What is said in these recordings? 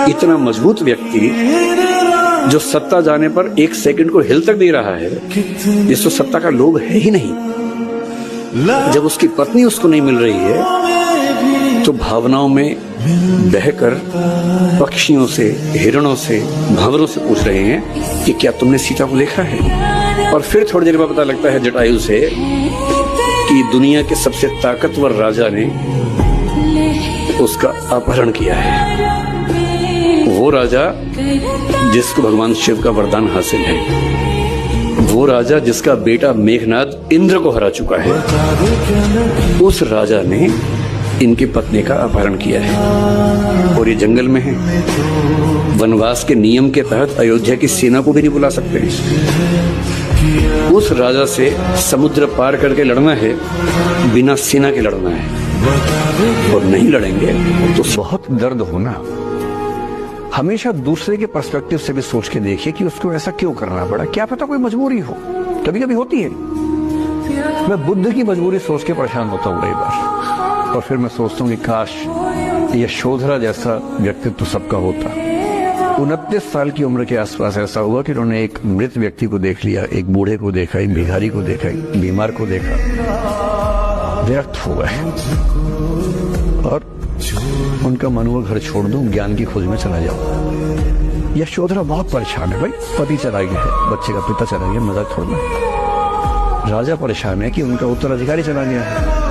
इतना मजबूत व्यक्ति जो सत्ता जाने पर एक सेकंड को हिल तक नहीं रहा है, जिसको सत्ता का लोभ है ही नहीं, जब उसकी पत्नी उसको नहीं मिल रही है तो भावनाओं में बहकर पक्षियों से, हिरणों से, भंवरों से पूछ रहे हैं कि क्या तुमने सीता को देखा है। और फिर थोड़ी देर बाद पता लगता है जटायु से कि दुनिया के सबसे ताकतवर राजा ने उसका अपहरण किया है। वो राजा जिसको भगवान शिव का वरदान हासिल है, वो राजा जिसका बेटा मेघनाद इंद्र को हरा चुका है, उस राजा ने इनकी पत्नी का अपहरण किया है और ये जंगल में है। वनवास के नियम के तहत अयोध्या की सेना को भी नहीं बुला सकते। उस राजा से समुद्र पार करके लड़ना है, बिना सेना के लड़ना है, और नहीं लड़ेंगे तो बहुत दर्द होना। हमेशा दूसरे के पर्सपेक्टिव से भी सोच के देखिए कि उसको ऐसा क्यों करना पड़ा। क्या पता कोई मजबूरी हो, कभी कभी होती है। मैं बुद्ध की मजबूरी सोच के परेशान होता हूँ कई बार, और फिर मैं सोचता हूँ कि काश यशोधरा जैसा व्यक्तित्व तो सबका होता। 29 साल की उम्र के आसपास ऐसा हुआ कि उन्होंने एक मृत व्यक्ति को देख लिया, एक बूढ़े को देखा, एक भिखारी को देखा, एक बीमार को देखा, व्यर्थ हो गए और उनका मन हुआ घर छोड़ दूं, ज्ञान की खोज में चला जाऊं। यशोधरा बहुत परेशान है भाई, पति चला गया है, बच्चे का पिता चला गया, मजाक छोड़ना। राजा परेशान है कि उनका उत्तराधिकारी चला गया है।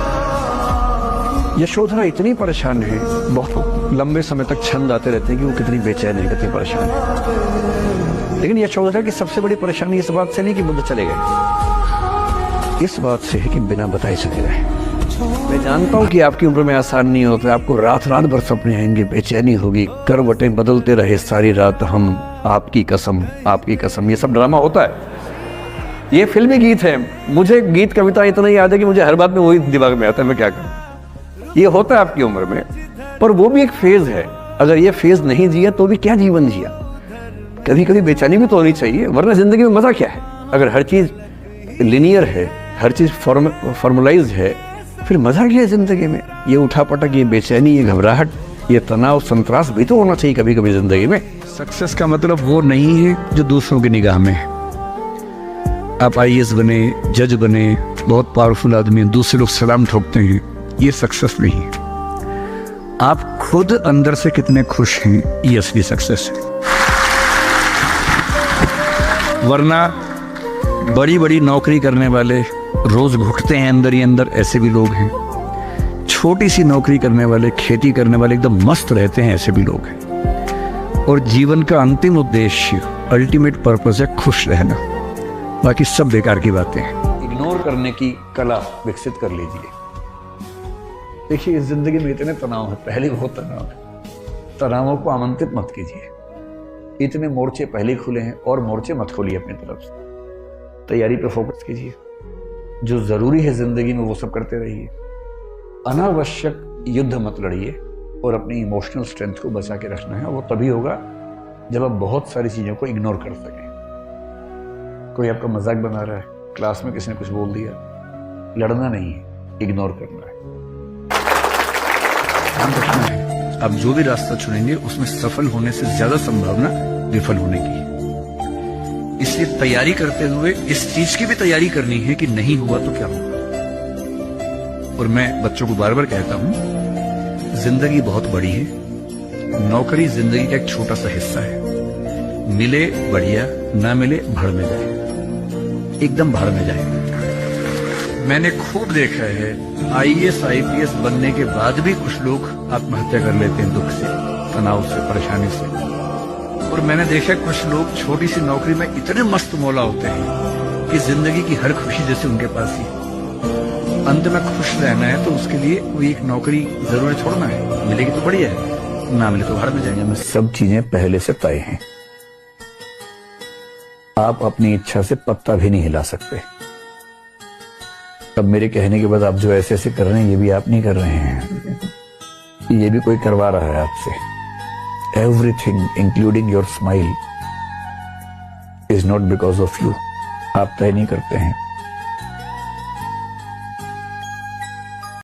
यशोधरा इतनी परेशान है, बहुत लंबे समय तक छंद आते रहते हैं कि वो कितनी बेचैन है, कितनी परेशान है। लेकिन यशोधरा की सबसे बड़ी परेशानी इस बात से नहीं कि बुद्ध चले गए, इस बात से है कि बिना बताए चले गए। मैं जानता हूं कि आपकी उम्र में आसान नहीं होता, आपको रात रात भर सपने आएंगे, बेचैनी होगी, करवटें बदलते रहे सारी रात हम, आपकी कसम, आपकी कसम, ये सब ड्रामा होता है। ये फिल्मी गीत है, मुझे गीत कविता इतना याद है कि मुझे हर बात में वही दिमाग में आता है, मैं क्या करूं। ये होता है आपकी उम्र में, पर वो भी एक फेज है। अगर ये फेज नहीं जिया तो भी क्या जीवन जिया। कभी कभी बेचैनी भी तो होनी चाहिए, वरना जिंदगी में मजा क्या है। अगर हर चीज लिनियर है, हर चीज फॉर्मुलाइज्ड है, फिर मजा क्या है जिंदगी में। ये उठापटक, ये बेचैनी, ये घबराहट, ये तनाव, संतरास भी तो होना चाहिए कभी कभी जिंदगी में। सक्सेस का मतलब वो नहीं है जो दूसरों की निगाह में है। आप IAS बने, जज बने, बहुत पावरफुल आदमी, दूसरे लोग सलाम ठोकते हैं, ये सक्सेस नहीं है। आप खुद अंदर से कितने खुश हैं, ये असली सक्सेस है। वरना बड़ी बड़ी नौकरी करने वाले रोज घुटते हैं अंदर ही अंदर, ऐसे भी लोग हैं। छोटी सी नौकरी करने वाले, खेती करने वाले एकदम मस्त रहते हैं, ऐसे भी लोग हैं। और जीवन का अंतिम उद्देश्य, अल्टीमेट पर्पस है खुश रहना, बाकी सब बेकार की बातें हैं। इग्नोर करने की कला विकसित कर लीजिए। देखिए, इस जिंदगी में इतने तनाव है, पहले बहुत तनाव है। तनावों को आमंत्रित मत कीजिए। इतने मोर्चे पहले खुले हैं और मोर्चे मत खोलिए अपनी तरफ से। तैयारी पे फोकस कीजिए, जो जरूरी है जिंदगी में वो सब करते रहिए। अनावश्यक युद्ध मत लड़िए और अपनी इमोशनल स्ट्रेंथ को बचा के रखना है। वो तभी होगा जब आप बहुत सारी चीजों को इग्नोर कर सकें। कोई आपका मजाक बना रहा है, क्लास में किसी ने कुछ बोल दिया, लड़ना नहीं है, इग्नोर करना है। ध्यान रखना है, आप जो भी रास्ता चुनेंगे उसमें सफल होने से ज्यादा संभावना विफल होने की है। इसलिए तैयारी करते हुए इस चीज की भी तैयारी करनी है कि नहीं हुआ तो क्या होगा। और मैं बच्चों को बार बार कहता हूं, जिंदगी बहुत बड़ी है, नौकरी जिंदगी का एक छोटा सा हिस्सा है। मिले बढ़िया, ना मिले भाड़ में जाए, एकदम भाड़ में जाए। मैंने खूब देखा है, IAS IPS बनने के बाद भी कुछ लोग आत्महत्या कर लेते हैं, दुख से, तनाव से, परेशानी से। और मैंने देखा कुछ लोग छोटी सी नौकरी में इतने मस्त मौला होते हैं कि जिंदगी की हर खुशी जैसे उनके पास ही। अंत में खुश रहना है तो उसके लिए कोई एक नौकरी जरूर छोड़ना है, मिलेगी तो बढ़िया है, ना मिले तो भाड़ में जाएंगे। में सब चीजें पहले से तय हैं। आप अपनी इच्छा से पत्ता भी नहीं हिला सकते। अब मेरे कहने के बाद आप जो ऐसे ऐसे कर रहे हैं, ये भी आप नहीं कर रहे हैं, ये भी कोई करवा रहा है आपसे। Everything, including your smile, is not because of you. आप तय नहीं करते हैं,